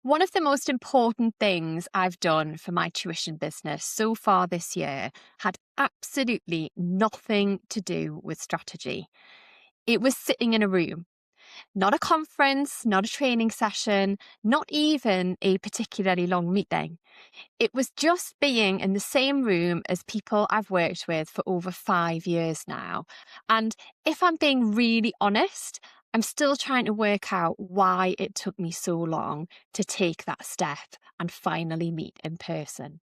One of the most important things I've done for my tuition business so far this year had absolutely nothing to do with strategy. It was sitting in a room, not a conference, not a training session, not even a particularly long meeting. It was just being in the same room as people I've worked with for over 5 years now. And if I'm being really honest, I'm still trying to work out why it took me so long to take that step and finally meet in person.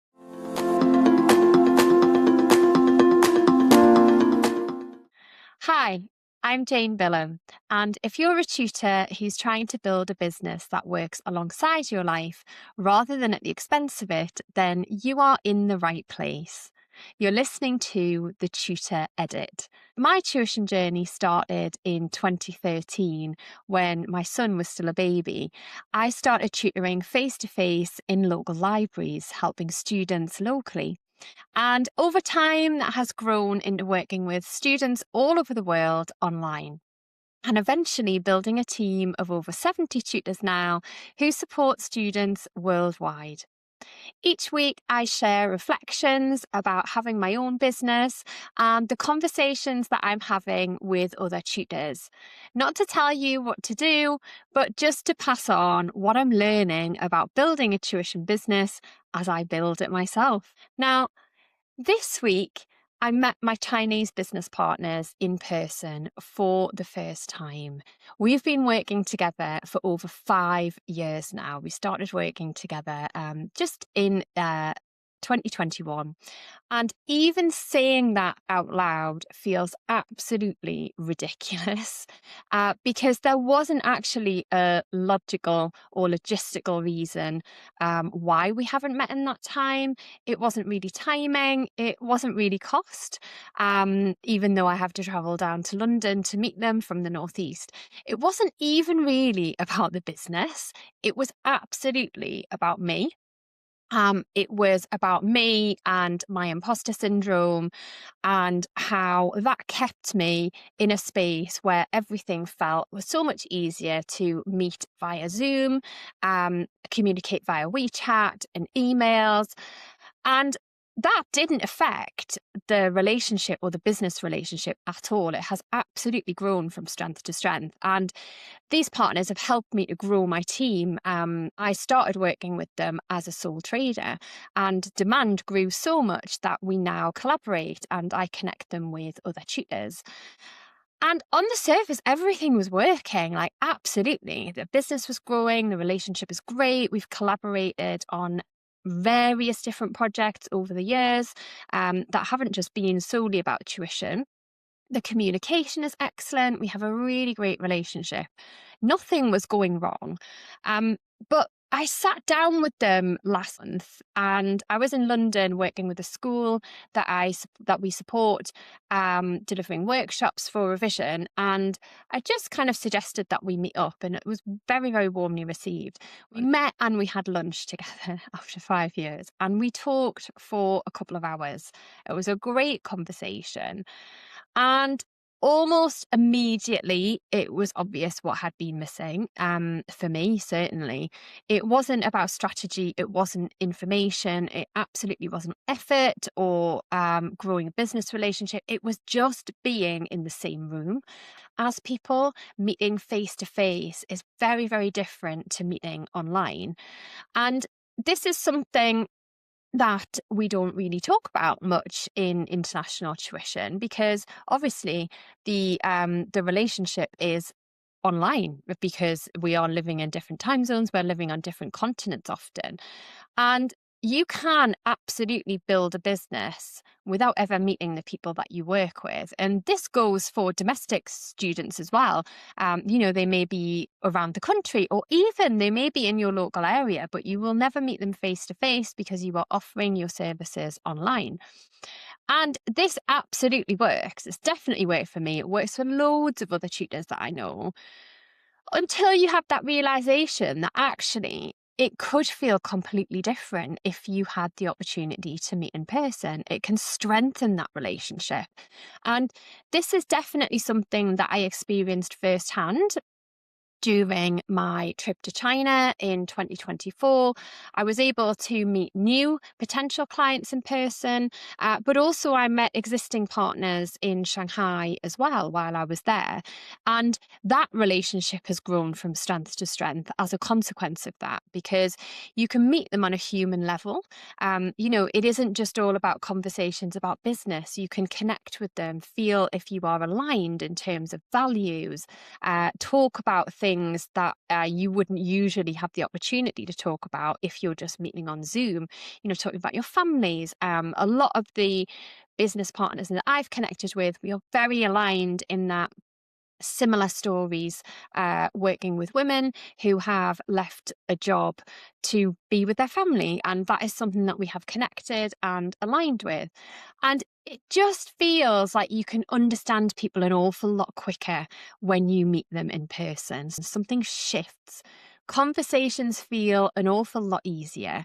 Hi, I'm Jane Billham, and if you're a tutor who's trying to build a business that works alongside your life rather than at the expense of it, then you are in the right place. You're listening to the Tutor Edit. My tuition journey started in 2013 when my son was still a baby. I started tutoring face to face in local libraries, helping students locally. And over time, that has grown into working with students all over the world online. And eventually building a team of over 70 tutors now who support students worldwide. Each week, I share reflections about having my own business and the conversations that I'm having with other tutors. Not to tell you what to do, but just to pass on what I'm learning about building a tuition business as I build it myself. Now, this week, I met my Chinese business partners in person for the first time. We've been working together for over 5 years now. We started working together just in 2021. And even saying that out loud feels absolutely ridiculous because there wasn't actually a logical or logistical reason why we haven't met in that time. It wasn't really timing. It wasn't really cost, even though I have to travel down to London to meet them from the Northeast. It wasn't even really about the business. It was absolutely about me. It was about me and my imposter syndrome and how that kept me in a space where everything felt was so much easier to meet via Zoom, communicate via WeChat and emails. And that didn't affect the relationship or the business relationship at all. It has absolutely grown from strength to strength. And these partners have helped me to grow my team. I started working with them as a sole trader, and demand grew so much that we now collaborate and I connect them with other tutors. And on the surface, everything was working, like absolutely. The business was growing, the relationship is great. We've collaborated on various different projects over the years that haven't just been solely about tuition. The communication is excellent. We have a really great relationship. Nothing was going wrong. But I sat down with them last month and I was in London working with a school that we support, delivering workshops for revision. And I just kind of suggested that we meet up and it was very, very warmly received. We met and we had lunch together after 5 years and we talked for a couple of hours. It was a great conversation. And almost immediately, it was obvious what had been missing, for me, certainly. It wasn't about strategy. It wasn't information. It absolutely wasn't effort or growing a business relationship. It was just being in the same room as people. Meeting face to face is very, very different to meeting online. And this is something that we don't really talk about much in international tuition because obviously the relationship is online because we are living in different time zones, we're living on different continents often. And you can absolutely build a business without ever meeting the people that you work with. And this goes for domestic students as well. They may be around the country or even they may be in your local area, but you will never meet them face to face because you are offering your services online. And this absolutely works. It's definitely worked for me. It works for loads of other tutors that I know until you have that realization that actually it could feel completely different if you had the opportunity to meet in person. It can strengthen that relationship. And this is definitely something that I experienced firsthand During my trip to China in 2024, I was able to meet new potential clients in person, but also I met existing partners in Shanghai as well while I was there. And that relationship has grown from strength to strength as a consequence of that, because you can meet them on a human level. It isn't just all about conversations about business. You can connect with them, feel if you are aligned in terms of values, talk about things that you wouldn't usually have the opportunity to talk about if you're just meeting on Zoom, talking about your families. A lot of the business partners that I've connected with, we are very aligned in that similar stories, working with women who have left a job to be with their family. And that is something that we have connected and aligned with. And it just feels like you can understand people an awful lot quicker when you meet them in person. Something shifts. Conversations feel an awful lot easier.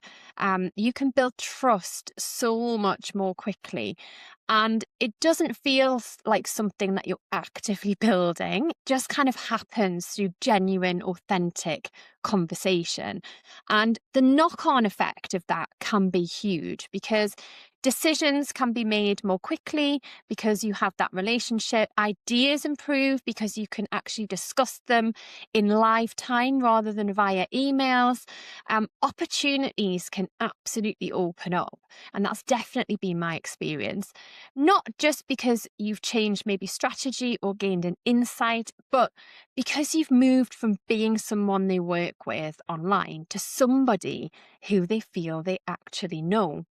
You can build trust so much more quickly. And it doesn't feel like something that you're actively building. It just kind of happens through genuine, authentic conversation. And the knock-on effect of that can be huge, because decisions can be made more quickly because you have that relationship. Ideas improve because you can actually discuss them in live time rather than via emails. Opportunities can absolutely open up. And that's definitely been my experience. Not just because you've changed maybe strategy or gained an insight, but because you've moved from being someone they work with online to somebody who they feel they actually know.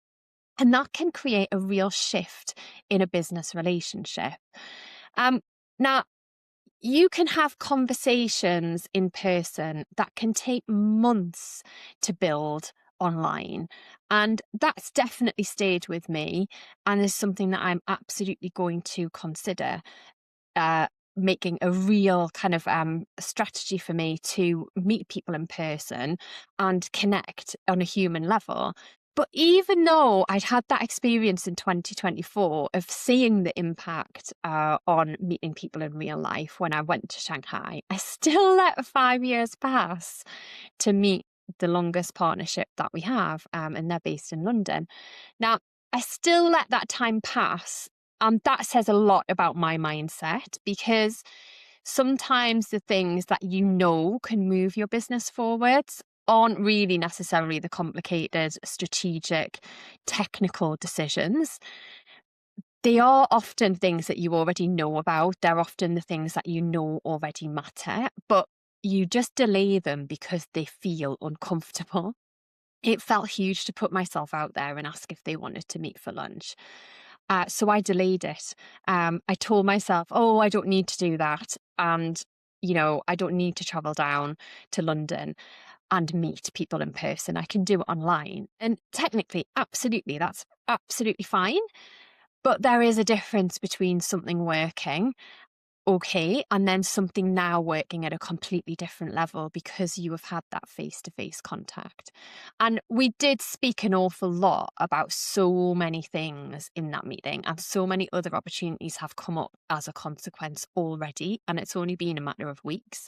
And that can create a real shift in a business relationship. Now, you can have conversations in person that can take months to build online. And that's definitely stayed with me, and is something that I'm absolutely going to consider making a real kind of strategy for me to meet people in person and connect on a human level. But even though I'd had that experience in 2024 of seeing the impact on meeting people in real life when I went to Shanghai, I still let 5 years pass to meet the longest partnership that we have, and they're based in London. Now, I still let that time pass, and that says a lot about my mindset, because sometimes the things that can move your business forwards aren't really necessarily the complicated, strategic, technical decisions. They are often things that you already know about. They're often the things that you know already matter, but you just delay them because they feel uncomfortable. It felt huge to put myself out there and ask if they wanted to meet for lunch. So I delayed it. I told myself, oh, I don't need to do that. And, I don't need to travel down to London and meet people in person. I can do it online. And technically, absolutely, that's absolutely fine. But there is a difference between something working okay, and then something now working at a completely different level because you have had that face-to-face contact. And we did speak an awful lot about so many things in that meeting, and so many other opportunities have come up as a consequence already, and it's only been a matter of weeks.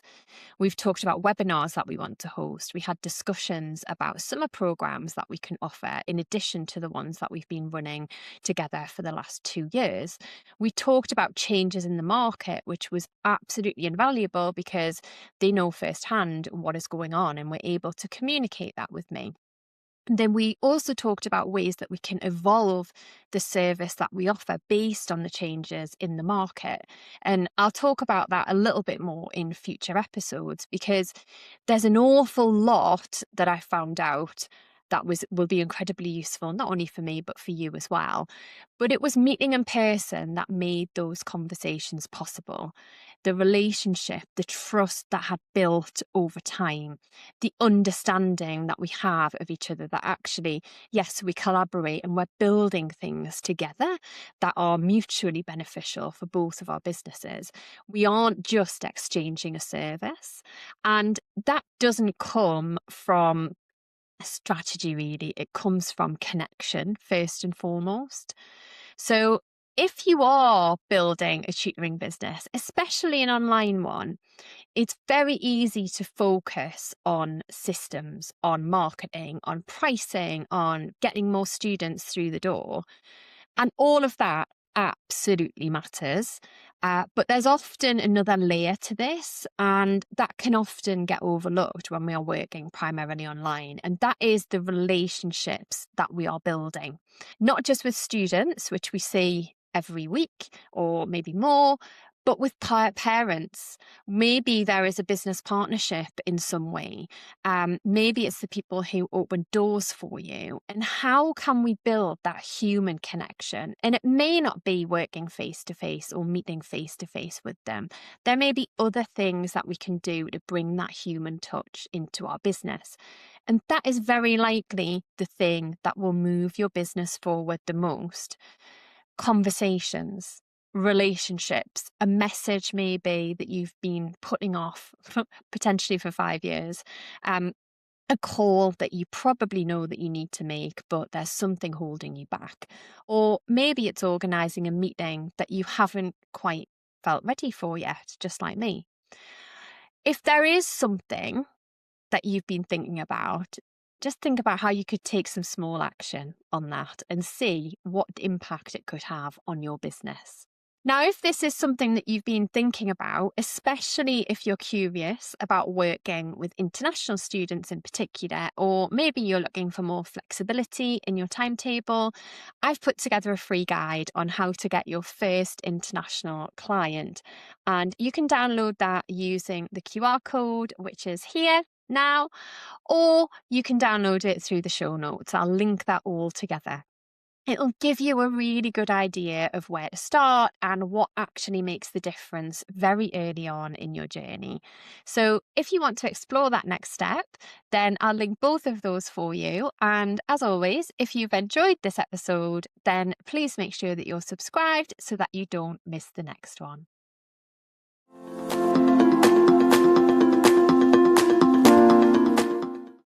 We've talked about webinars that we want to host. We had discussions about summer programs that we can offer in addition to the ones that we've been running together for the last 2 years. We talked about changes in the market, which was absolutely invaluable because they know firsthand what is going on and were able to communicate that with me. Then we also talked about ways that we can evolve the service that we offer based on the changes in the market. And I'll talk about that a little bit more in future episodes, because there's an awful lot that I found out that will be incredibly useful, not only for me, but for you as well. But it was meeting in person that made those conversations possible. The relationship, the trust that had built over time, the understanding that we have of each other, that actually, yes, we collaborate and we're building things together that are mutually beneficial for both of our businesses. We aren't just exchanging a service. And that doesn't come from strategy, really. It comes from connection first and foremost. So if you are building a tutoring business, especially an online one, It's very easy to focus on systems, on marketing, on pricing, on getting more students through the door. And all of that absolutely matters. But there's often another layer to this, and that can often get overlooked when we are working primarily online. And that is the relationships that we are building, not just with students, which we see every week or maybe more, but with parents. Maybe there is a business partnership in some way. Maybe it's the people who open doors for you. And how can we build that human connection? And it may not be working face to face or meeting face to face with them. There may be other things that we can do to bring that human touch into our business. And that is very likely the thing that will move your business forward the most. Conversations, relationships, a message maybe that you've been putting off potentially for 5 years, a call that you probably know that you need to make, but there's something holding you back. Or maybe it's organising a meeting that you haven't quite felt ready for yet, just like me. If there is something that you've been thinking about, just think about how you could take some small action on that and see what impact it could have on your business. Now, if this is something that you've been thinking about, especially if you're curious about working with international students in particular, or maybe you're looking for more flexibility in your timetable, I've put together a free guide on how to get your first international client. And you can download that using the QR code, which is here now, or you can download it through the show notes. I'll link that all together. It'll give you a really good idea of where to start and what actually makes the difference very early on in your journey. So if you want to explore that next step, then I'll link both of those for you. And as always, if you've enjoyed this episode, then please make sure that you're subscribed so that you don't miss the next one.